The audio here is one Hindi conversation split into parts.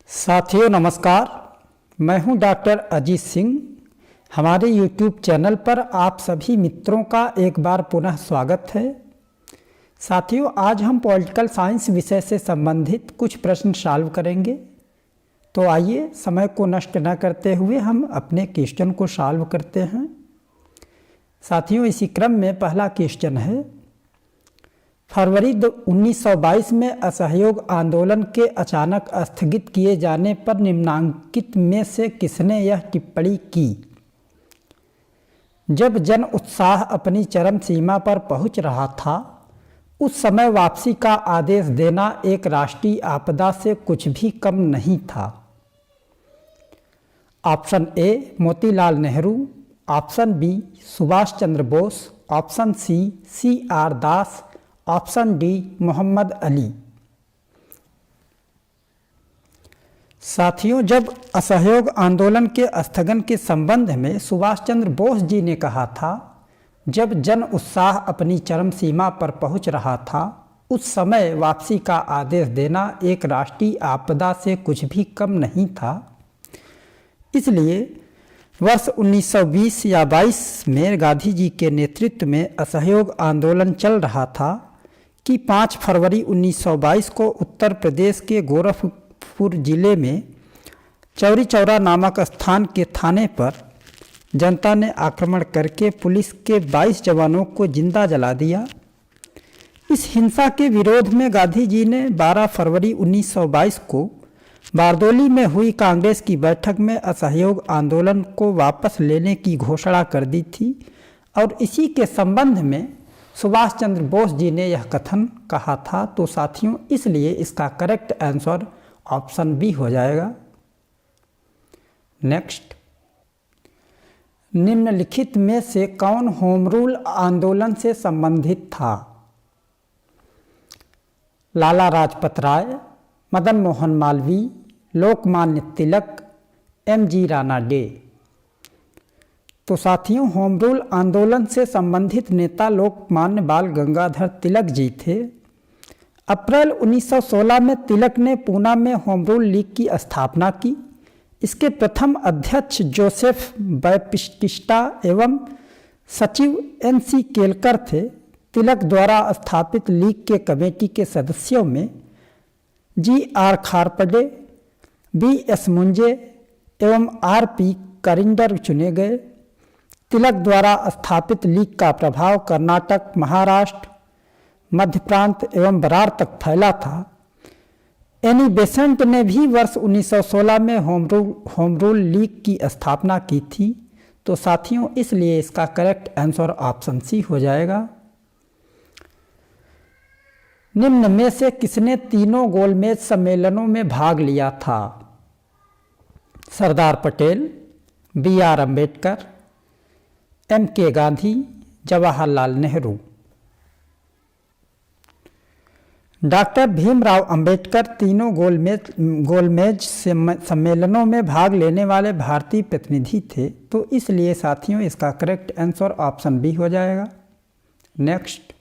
साथियों नमस्कार, मैं हूं डॉक्टर अजीत सिंह। हमारे YouTube चैनल पर आप सभी मित्रों का एक बार पुनः स्वागत है। साथियों, आज हम पॉलिटिकल साइंस विषय से संबंधित कुछ प्रश्न सॉल्व करेंगे। तो आइए समय को नष्ट न करते हुए हम अपने क्वेश्चन को सॉल्व करते हैं। साथियों, इसी क्रम में पहला क्वेश्चन है, फरवरी 1922 में असहयोग आंदोलन के अचानक स्थगित किए जाने पर निम्नांकित में से किसने यह टिप्पणी की? जब जन उत्साह अपनी चरम सीमा पर पहुंच रहा था, उस समय वापसी का आदेश देना एक राष्ट्रीय आपदा से कुछ भी कम नहीं था। Option A Motilal Nehru, option B Subhash Chandra Bose, option C R Das, option D Mohammad Ali. साथियों, जब असहयोग आंदोलन के स्थगन के संबंध में सुभाष चंद्र बोस जी ने कहा था, जब जन उत्साह अपनी चरम सीमा पर पहुंच रहा था, उस समय वापसी का आदेश देना एक राष्ट्रीय आपदा से कुछ भी कम नहीं था। इसलिए वर्ष 1920 या 22 में गांधी जी के नेतृत्व में असहयोग आंदोलन चल रहा था कि 5 फरवरी 1922 को उत्तर प्रदेश के गोरखपुर जिले में चौरी चौरा नामक स्थान के थाने पर जनता ने आक्रमण करके पुलिस के 22 जवानों को जिंदा जला दिया। इस हिंसा के विरोध में गांधी जी ने 12 फरवरी 1922 को बारदोली में हुई कांग्रेस की बैठक में असहयोग आंदोलन को वापस लेने की घोषणा कर दी थी और इसी के संबंध में सुभाष चंद्र बोस जी ने यह कथन कहा था। तो साथियों, इसलिए इसका करेक्ट आंसर ऑप्शन बी हो जाएगा। नेक्स्ट, निम्नलिखित में से कौन होम रूल आंदोलन से संबंधित था? लाला लाजपत राय, मदन मोहन मालवीय, लोकमान्य तिलक, एम.जी. राणा डे। तो साथियों, होम रूल आंदोलन से संबंधित नेता लोकमान्य बाल गंगाधर तिलक जी थे। अप्रैल 1916 में तिलक ने पूना में होम रूल लीग की स्थापना की। इसके प्रथम अध्यक्ष जोसेफ बैप्टिस्टा एवं सचिव एन.सी. केलकर थे। तिलक द्वारा स्थापित लीग के कमेटी के सदस्यों में जी.आर. खारपडे, बी.एस. मुंजे एवं आर.पी. करिंडर चुने गए। तिलक द्वारा स्थापित लीग का प्रभाव कर्नाटक, महाराष्ट्र, मध्य प्रांत एवं बरार तक फैला था। एनी बेसेंट ने भी वर्ष 1916 में होम रूल लीग की स्थापना की थी। तो साथियों, इसलिए इसका करेक्ट आंसर ऑप्शन सी हो जाएगा। निम्न में से किसने तीनों गोलमेज सम्मेलनों में भाग लिया था? Sardar Patel, B R. Ambedkar, M K. Gandhi, Jawaharlal Nehru. Doctor Bhimrao Ambedkar तीनों गोलमेज सम्मेलनों में भाग लेने वाले भारतीय प्रतिनिधि थे। तो इसलिए साथियों, इसका करेक्ट आंसर ऑप्शन बी हो जाएगा। नेक्स्ट,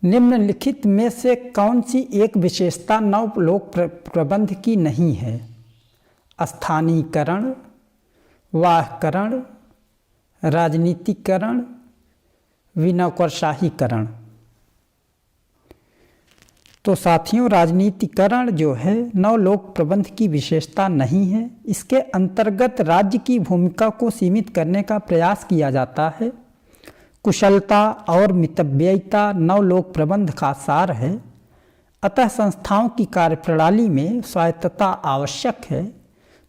निम्नलिखित में से कौन सी एक विशेषता नव लोक प्रबंध की नहीं है? स्थानीयकरण, वाहकरण, राजनीतिकरण, विनौकरशाहीकरण। तो साथियों, राजनीतिकरण जो है नव लोक प्रबंध की विशेषता नहीं है। इसके अंतर्गत राज्य की भूमिका को सीमित करने का प्रयास किया जाता है। कुशलता और मितव्ययिता नव लोक प्रबंध का सार है। अतः संस्थाओं की कार्यप्रणाली में स्वायत्तता आवश्यक है।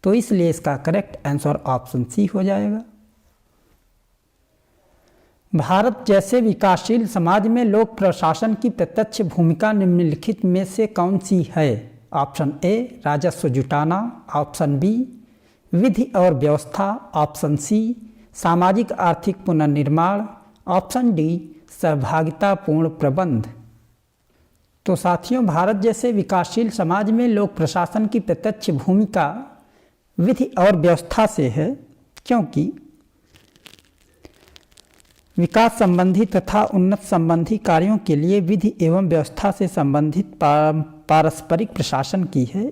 तो इसलिए इसका करेक्ट आंसर ऑप्शन सी हो जाएगा। भारत जैसे विकासशील समाज में लोक प्रशासन की प्रत्यक्ष भूमिका निम्नलिखित में से कौन सी है? ऑप्शन ए राजस्व जुटाना, ऑप्शन बी विधि और व्यवस्था, ऑप्शन सी सामाजिक आर्थिक पुनर्निर्माण, ऑप्शन डी सहभागितापूर्ण प्रबंध। तो साथियों, भारत जैसे विकासशील समाज में लोक प्रशासन की प्रत्यक्ष भूमिका विधि और व्यवस्था से है, क्योंकि विकास संबंधी तथा उन्नत संबंधी कार्यों के लिए विधि एवं व्यवस्था से संबंधित पारस्परिक प्रशासन की है।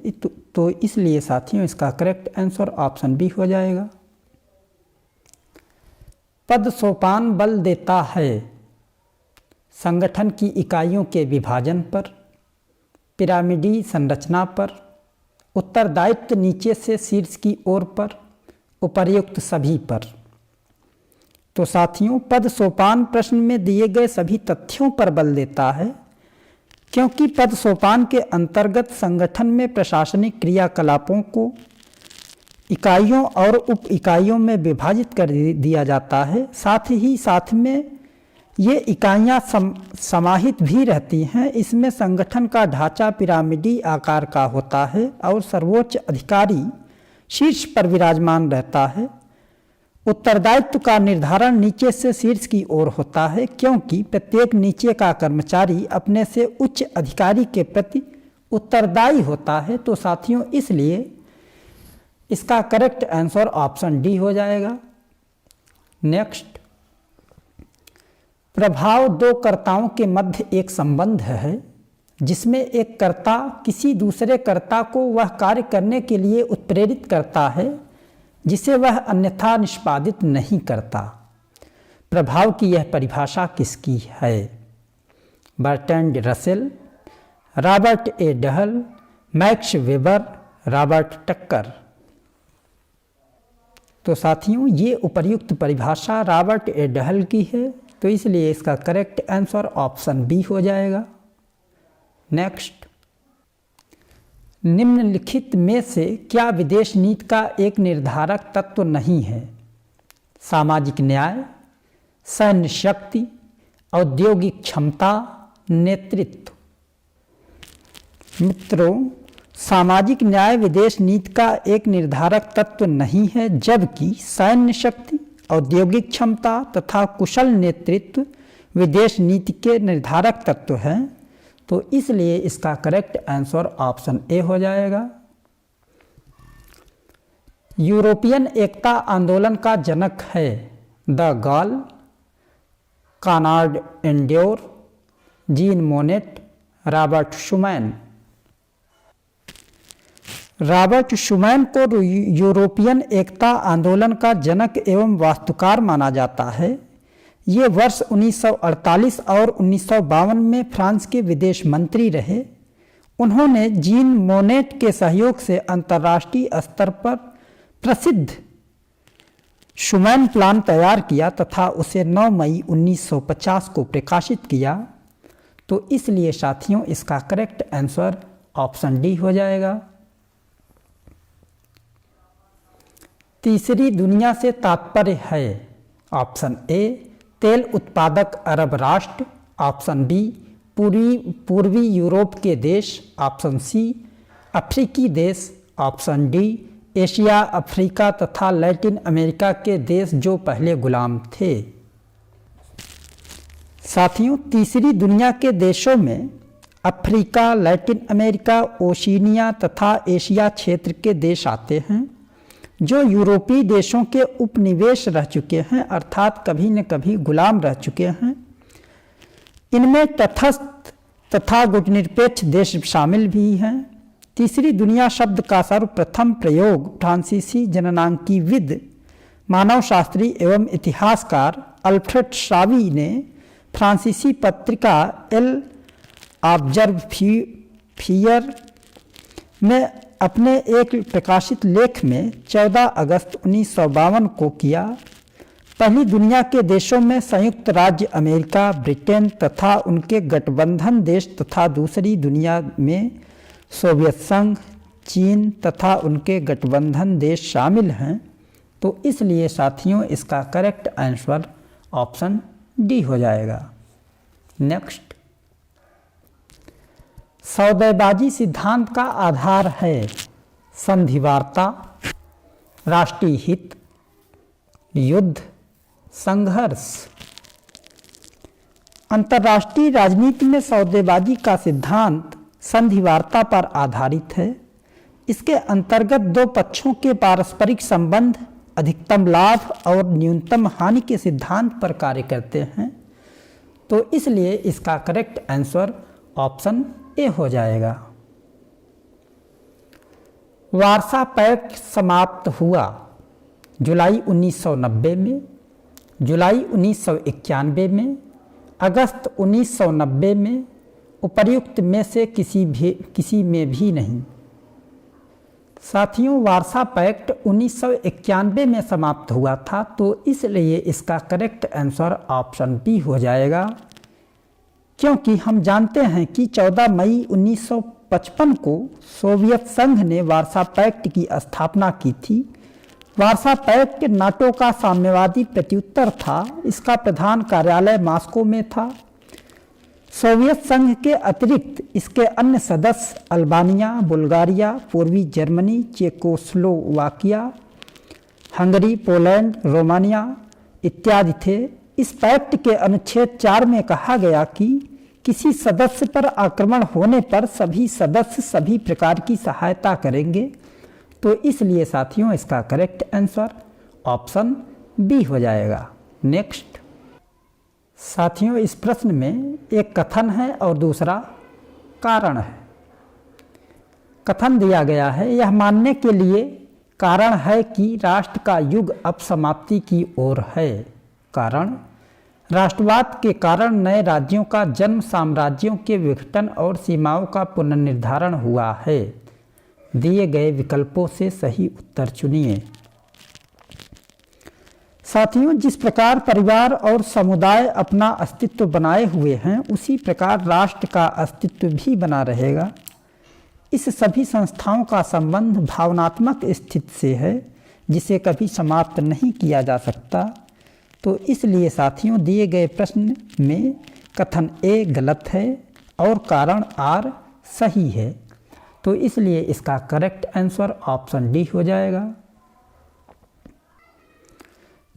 तो इसलिए साथियों इसका करेक्ट आंसर ऑप्शन बी हो जाएगा। पद सोपान बल देता है संगठन की इकाइयों के विभाजन पर, पिरामिडी संरचना पर, उत्तरदायित्व नीचे से शीर्ष की ओर पर, उपर्युक्त सभी पर। तो साथियों पद सोपान प्रश्न में दिए गए सभी तथ्यों पर बल देता है, क्योंकि पद सोपान के अंतर्गत संगठन में प्रशासनिक क्रियाकलापों को इकाइयों और उप इकाइयों में विभाजित कर दिया जाता है। साथ ही साथ में ये इकाइयाँ समाहित भी रहती हैं। इसमें संगठन का ढांचा पिरामिडी आकार का होता है और सर्वोच्च अधिकारी शीर्ष पर विराजमान रहता है। उत्तरदायित्व का निर्धारण नीचे से शीर्ष की ओर होता है, क्योंकि प्रत्येक नीचे का कर्मचारी अपने से उच्च अधिकारी के प्रति उत्तरदायी होता है। तो साथियों इसलिए इसका करेक्ट आंसर ऑप्शन डी हो जाएगा। नेक्स्ट, प्रभाव दो कर्ताओं के मध्य एक संबंध है जिसमें एक कर्ता किसी दूसरे कर्ता को वह कार्य करने के लिए उत्प्रेरित करता है जिसे वह अन्यथा निष्पादित नहीं करता। प्रभाव की यह परिभाषा किसकी है? Bertrand Russell, Robert A Dahl, Max Weber, Robert Tucker. तो साथियों ये उपर्युक्त परिभाषा रॉबर्ट ए डहल की है, तो इसलिए इसका करेक्ट आंसर ऑप्शन बी हो जाएगा। नेक्स्ट, निम्नलिखित में से क्या विदेश नीति का एक निर्धारक तत्व नहीं है? सामाजिक न्याय, सैन्य शक्ति, औद्योगिक क्षमता, नेतृत्व। मित्रों, सामाजिक न्याय विदेश नीति का एक निर्धारक तत्व नहीं है, जबकि सैन्य शक्ति, औद्योगिक क्षमता तथा कुशल नेतृत्व विदेश नीति के निर्धारक तत्व हैं। तो इसलिए इसका करेक्ट आंसर ऑप्शन ए हो जाएगा। यूरोपियन एकता आंदोलन का जनक है de Gaulle, Konrad Adenauer, Jean Monnet, Robert Schuman. Robert Schuman को यूरोपियन एकता आंदोलन का जनक एवं वास्तुकार माना जाता है। ये वर्ष 1948 और 1952 में फ्रांस के विदेश मंत्री रहे। उन्होंने जीन मोनेट के सहयोग से अंतर्राष्ट्रीय स्तर पर प्रसिद्ध शुमैन प्लान तैयार किया तथा उसे 9 मई 1950 को प्रकाशित किया। तो इसलिए साथियों इसका करेक्ट आंसर ऑप्शन डी हो जाएगा। तीसरी दुनिया से तात्पर्य है ऑप्शन ए तेल उत्पादक अरब राष्ट्र, ऑप्शन बी पूर्वी यूरोप के देश, ऑप्शन सी अफ्रीकी देश, ऑप्शन डी एशिया, अफ्रीका तथा लैटिन अमेरिका के देश जो पहले गुलाम थे। साथियों तीसरी दुनिया के देशों में अफ्रीका, लैटिन अमेरिका, ओशिनिया तथा एशिया क्षेत्र के देश आते हैं जो यूरोपीय देशों के उपनिवेश रह चुके हैं, अर्थात कभी न कभी गुलाम रह चुके हैं। इनमें तटस्थ तथा गुटनिरपेक्ष देश शामिल भी हैं। तीसरी दुनिया शब्द का सर्वप्रथम प्रयोग फ्रांसीसी जननांकीविद, मानवशास्त्री एवं इतिहासकार अल्फ्रेड सावी ने फ्रांसीसी पत्रिका एल ऑब्जर्वियर में अपने एक प्रकाशित लेख में 14 अगस्त 1952 को किया। पहली दुनिया के देशों में संयुक्त राज्य अमेरिका, ब्रिटेन तथा उनके गठबंधन देश तथा दूसरी दुनिया में सोवियत संघ, चीन तथा उनके गठबंधन देश शामिल हैं। तो इसलिए साथियों इसका करेक्ट आंसर ऑप्शन डी हो जाएगा। नेक्स्ट, सौदेबाजी सिद्धांत का आधार है संधिवार्ता, राष्ट्रीय हित, युद्ध, संघर्ष। अंतर्राष्ट्रीय राजनीति में सौदेबाजी का सिद्धांत संधिवार्ता पर आधारित है। इसके अंतर्गत दो पक्षों के पारस्परिक संबंध अधिकतम लाभ और न्यूनतम हानि के सिद्धांत पर कार्य करते हैं। तो इसलिए इसका करेक्ट आंसर ऑप्शन ए हो जाएगा। वार्सा पैक्ट समाप्त हुआ जुलाई 1990 में, जुलाई 1991 में, अगस्त 1990 में, उपर्युक्त में से किसी में भी नहीं। साथियों, वार्सा पैक्ट 1991 में समाप्त हुआ था, तो इसलिए इसका करेक्ट आंसर ऑप्शन बी हो जाएगा, क्योंकि हम जानते हैं कि 14 मई 1955 को सोवियत संघ ने वार्सा पैक्ट की स्थापना की थी। वार्सा पैक्ट नाटो का साम्यवादी प्रत्युत्तर था। इसका प्रधान कार्यालय मॉस्को में था। सोवियत संघ के अतिरिक्त इसके अन्य सदस्य अल्बानिया, बुल्गारिया, पूर्वी Germany, Czechoslovakia, Hungary, Poland, Romania इत्यादि थे। इस पैक्ट के अनुच्छेद 4 में कहा गया कि किसी सदस्य पर आक्रमण होने पर सभी सदस्य सभी प्रकार की सहायता करेंगे। तो इसलिए साथियों इसका करेक्ट आंसर ऑप्शन बी हो जाएगा। नेक्स्ट साथियों, इस प्रश्न में एक कथन है और दूसरा कारण है। कथन दिया गया है, यह मानने के लिए कारण है कि राष्ट्र का युग अब समाप्ति की ओर है। कारण, राष्ट्रवाद के कारण नए राज्यों का जन्म, साम्राज्यों के विघटन और सीमाओं का पुनर्निर्धारण हुआ है। दिए गए विकल्पों से सही उत्तर चुनिए। साथियों, जिस प्रकार परिवार और समुदाय अपना अस्तित्व बनाए हुए हैं, उसी प्रकार राष्ट्र का अस्तित्व भी बना रहेगा। इस सभी संस्थाओं का संबंध भावनात्मक स्थिति से है, जिसे कभी समाप्त नहीं किया जा सकता। तो इसलिए साथियों दिए गए प्रश्न में कथन ए गलत है और कारण आर सही है। तो इसलिए इसका करेक्ट आंसर ऑप्शन डी हो जाएगा।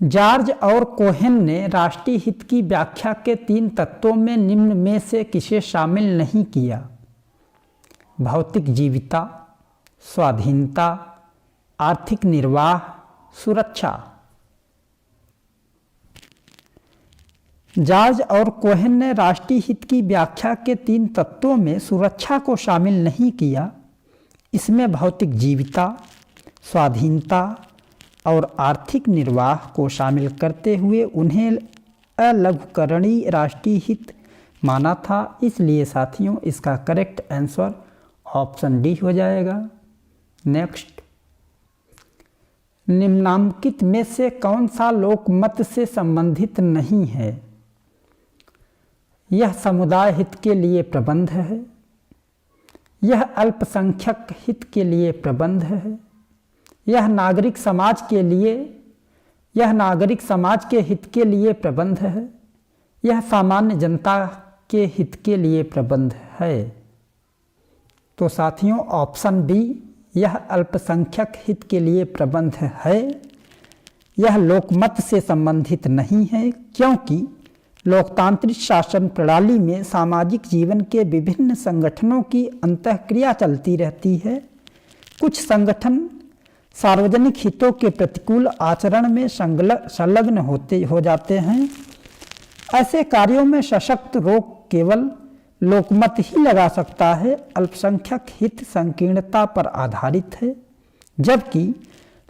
जॉर्ज और कोहेन ने राष्ट्रीय हित की व्याख्या के 3 तत्वों में निम्न में से किसे शामिल नहीं किया? भौतिक जीविता, स्वाधीनता, आर्थिक निर्वाह, सुरक्षा। जॉर्ज और कोहेन ने राष्ट्रीय हित की व्याख्या के 3 तत्वों में सुरक्षा को शामिल नहीं किया। इसमें भौतिक जीविता, स्वाधीनता और आर्थिक निर्वाह को शामिल करते हुए उन्हें अलघुकरणीय राष्ट्रीय हित माना था। इसलिए साथियों इसका करेक्ट आंसर ऑप्शन डी हो जाएगा। नेक्स्ट, निम्नांकित में से कौन सा लोकमत से संबंधित नहीं है? यह समुदाय हित के लिए प्रबंध है, यह अल्पसंख्यक हित के लिए प्रबंध है, यह नागरिक समाज के हित के लिए प्रबंध है, यह सामान्य जनता के हित के लिए प्रबंध है। तो साथियों ऑप्शन बी, यह अल्पसंख्यक हित के लिए प्रबंध है, यह लोकमत से संबंधित नहीं है, क्योंकि लोकतांत्रिक शासन प्रणाली में सामाजिक जीवन के विभिन्न संगठनों की अंतःक्रिया चलती रहती है। कुछ संगठन सार्वजनिक हितों के प्रतिकूल आचरण में संलग्न हो जाते हैं। ऐसे कार्यों में सशक्त रोक केवल लोकमत ही लगा सकता है। अल्पसंख्यक हित संकीर्णता पर आधारित है, जबकि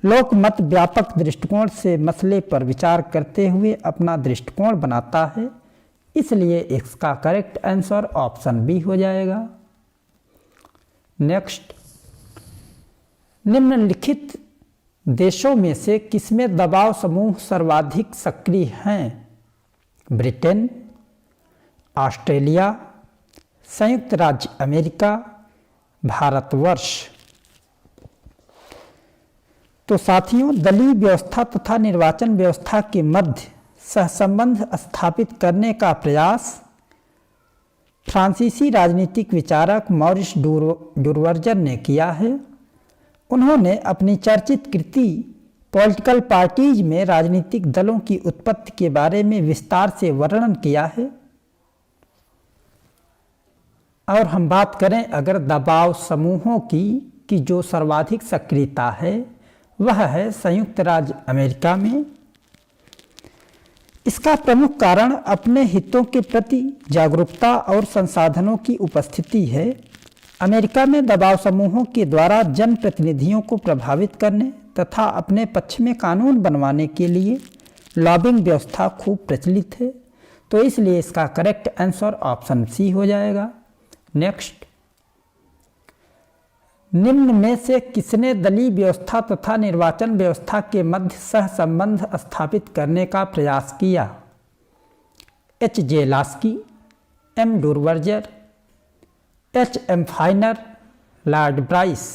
लोकमत व्यापक दृष्टिकोण से मसले पर विचार करते हुए अपना दृष्टिकोण बनाता है। इसलिए इसका करेक्ट आंसर ऑप्शन बी हो जाएगा। नेक्स्ट, निम्नलिखित देशों में से किसमें दबाव समूह सर्वाधिक सक्रिय हैं? ब्रिटेन, ऑस्ट्रेलिया, संयुक्त राज्य अमेरिका, भारतवर्ष। तो साथियों दलीय व्यवस्था तथा निर्वाचन व्यवस्था के मध्य सहसंबंध स्थापित करने का प्रयास फ्रांसीसी राजनीतिक विचारक मॉरिस डुरवर्जर ने किया है। उन्होंने अपनी चर्चित कृति पॉलिटिकल पार्टीज में राजनीतिक दलों की उत्पत्ति के बारे में विस्तार से वर्णन किया है। और हम बात करें अगर दबाव समूहों की जो सर्वाधिक सक्रियता है वह है संयुक्त राज्य अमेरिका में। इसका प्रमुख कारण अपने हितों के प्रति जागरूकता और संसाधनों की उपस्थिति है। अमेरिका में दबाव समूहों के द्वारा जनप्रतिनिधियों को प्रभावित करने तथा अपने पक्ष में कानून बनवाने के लिए लॉबिंग व्यवस्था खूब प्रचलित है। तो इसलिए इसका करेक्ट आंसर ऑप्शन सी हो जाएगा। नेक्स्ट, निम्न में से किसने दलीय व्यवस्था तथा निर्वाचन व्यवस्था के मध्य सह संबंध स्थापित करने का प्रयास किया? H.J. Laski, M. डूरबर्जर, H.M. फाइनर, Lord Bryce.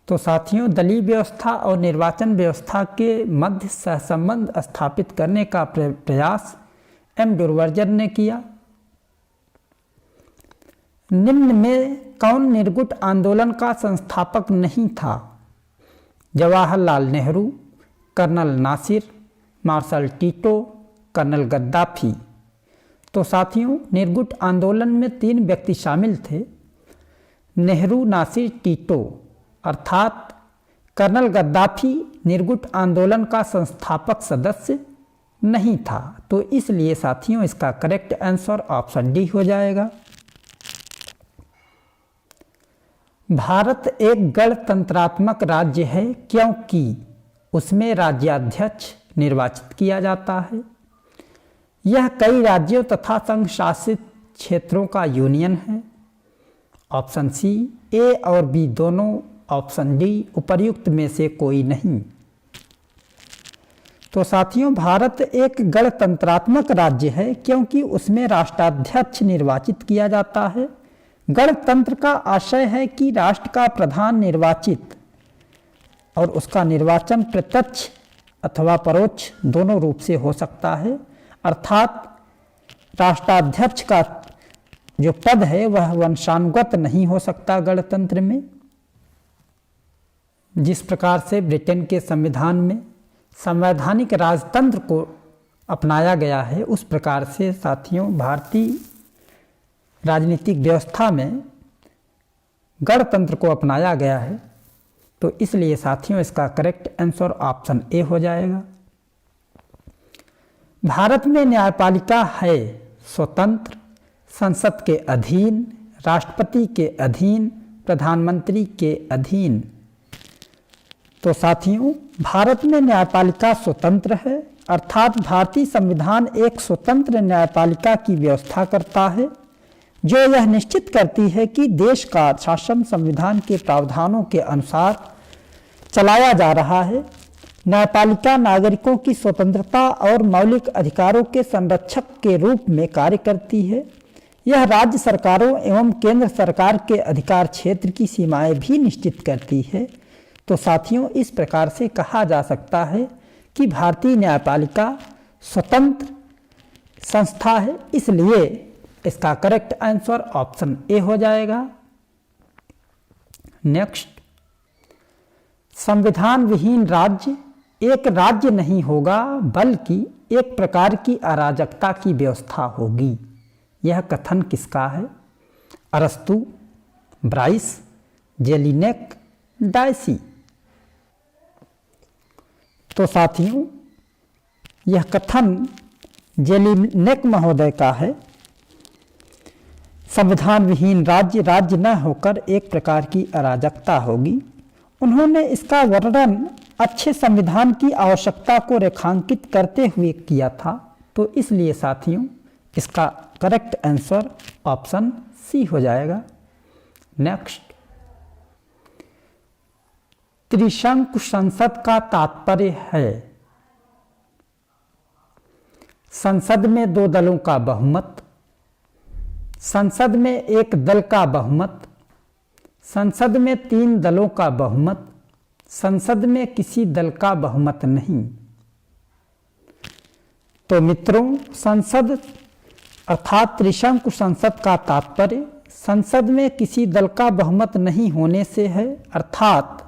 तो साथियों, दलीय व्यवस्था और निर्वाचन व्यवस्था के मध्य सहसंबंध स्थापित करने का प्रयास M. डूरबर्जर ने किया। निम्न में कौन निर्गुट आंदोलन का संस्थापक नहीं था? Jawaharlal Nehru, colonel Nasser, marshal Tito, colonel Gaddafi. तो साथियों, निर्गुट आंदोलन में 3 व्यक्ति शामिल थे, नेहरू, नासिर, टीटो, अर्थात कर्नल गद्दाफी निर्गुट आंदोलन का संस्थापक सदस्य नहीं था। तो इसलिए साथियों, इसका करेक्ट आंसर ऑप्शन डी हो जाएगा। भारत एक गणतंत्रात्मक राज्य है क्योंकि उसमें राज्याध्यक्ष निर्वाचित किया जाता है। यह कई राज्यों तथा संघ शासित क्षेत्रों का यूनियन है। ऑप्शन सी, ए और बी दोनों, ऑप्शन डी उपर्युक्त में से कोई नहीं। तो साथियों, भारत एक गणतंत्रात्मक राज्य है क्योंकि उसमें राष्ट्राध्यक्ष निर्वाचित किया जाता है। गणतंत्र का आशय है कि राष्ट्र का प्रधान निर्वाचित और उसका निर्वाचन प्रत्यक्ष अथवा परोक्ष दोनों रूप से हो सकता है, अर्थात राष्ट्राध्यक्ष का जो पद है वह वंशानुगत नहीं हो सकता गणतंत्र में। जिस प्रकार से ब्रिटेन के संविधान में संवैधानिक राजतंत्र को अपनाया गया है, उस प्रकार से साथियों भारतीय राजनीतिक व्यवस्था में गणतंत्र को अपनाया गया है। तो इसलिए साथियों, इसका करेक्ट आंसर ऑप्शन ए हो जाएगा। भारत में न्यायपालिका है स्वतंत्र, संसद के अधीन, राष्ट्रपति के अधीन, प्रधानमंत्री के अधीन। तो साथियों, भारत में न्यायपालिका स्वतंत्र है, अर्थात भारतीय संविधान एक स्वतंत्र न्यायपालिका की व्यवस्था करता है जो यह निश्चित करती है कि देश का शासन संविधान के प्रावधानों के अनुसार चलाया जा रहा है। न्यायपालिका नागरिकों की स्वतंत्रता और मौलिक अधिकारों के संरक्षक के रूप में कार्य करती है। यह राज्य सरकारों एवं केंद्र सरकार के अधिकार क्षेत्र की सीमाएं भी निश्चित करती है। तो साथियों, इस प्रकार से कहा जा सकता है कि भारतीय न्यायपालिका स्वतंत्र संस्था है, इसलिए इसका करेक्ट आंसर ऑप्शन ए हो जाएगा। नेक्स्ट, संविधान विहीन राज्य एक राज्य नहीं होगा बल्कि एक प्रकार की अराजकता की व्यवस्था होगी। यह कथन किसका है? अरस्तु, ब्राइस, जेलिनेक, डायसी। तो साथियों, यह कथन जेलिनेक महोदय का है। संविधान विहीन राज्य राज्य न होकर एक प्रकार की अराजकता होगी। उन्होंने इसका वर्णन अच्छे संविधान की आवश्यकता को रेखांकित करते हुए किया था। तो इसलिए साथियों, इसका करेक्ट आंसर ऑप्शन सी हो जाएगा। नेक्स्ट, त्रिशंकु संसद का तात्पर्य है संसद में 2 दलों का बहुमत, संसद में एक दल का बहुमत, संसद में 3 दलों का बहुमत, संसद में किसी दल का बहुमत नहीं। तो मित्रों, संसद अर्थात त्रिशंकु संसद का तात्पर्य संसद में किसी दल का बहुमत नहीं होने से है, अर्थात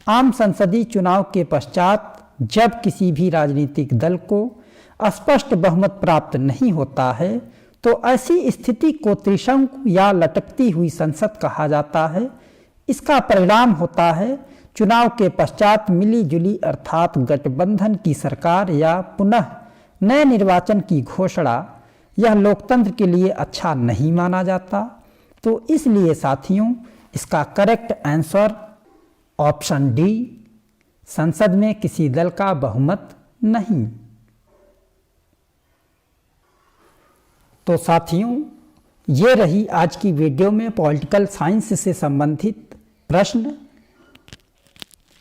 आम संसदीय चुनाव के पश्चात जब किसी भी राजनीतिक दल को स्पष्ट बहुमत प्राप्त नहीं होता है तो ऐसी स्थिति को त्रिशंकु या लटकती हुई संसद कहा जाता है। इसका परिणाम होता है चुनाव के पश्चात मिलीजुली अर्थात गठबंधन की सरकार या पुनः नए निर्वाचन की घोषणा, यह लोकतंत्र के लिए अच्छा नहीं माना जाता। तो इसलिए साथियों, इसका करेक्ट आंसर ऑप्शन डी, संसद में किसी दल का बहुमत नहीं। तो साथियों, ये रही आज की वीडियो में पॉलिटिकल साइंस से संबंधित प्रश्न।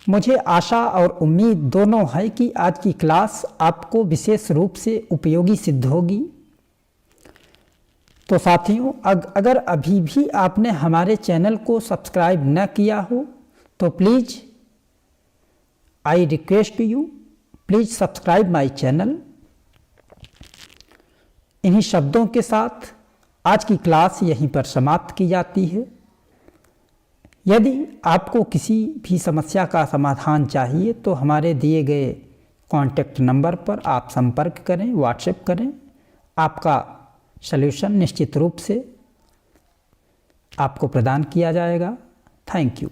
मुझे आशा और उम्मीद दोनों है कि आज की क्लास आपको विशेष रूप से उपयोगी सिद्ध होगी। तो साथियों, अगर अभी भी आपने हमारे चैनल को सब्सक्राइब न किया हो तो please I request you, please subscribe my channel. इन्हीं शब्दों के साथ आज की क्लास यहीं पर समाप्त की जाती है। यदि आपको किसी भी समस्या का समाधान चाहिए तो हमारे दिए गए कॉन्टैक्ट नंबर पर आप संपर्क करें, व्हाट्सएप करें। आपका सल्यूशन निश्चित रूप से आपको प्रदान किया जाएगा। Thank you.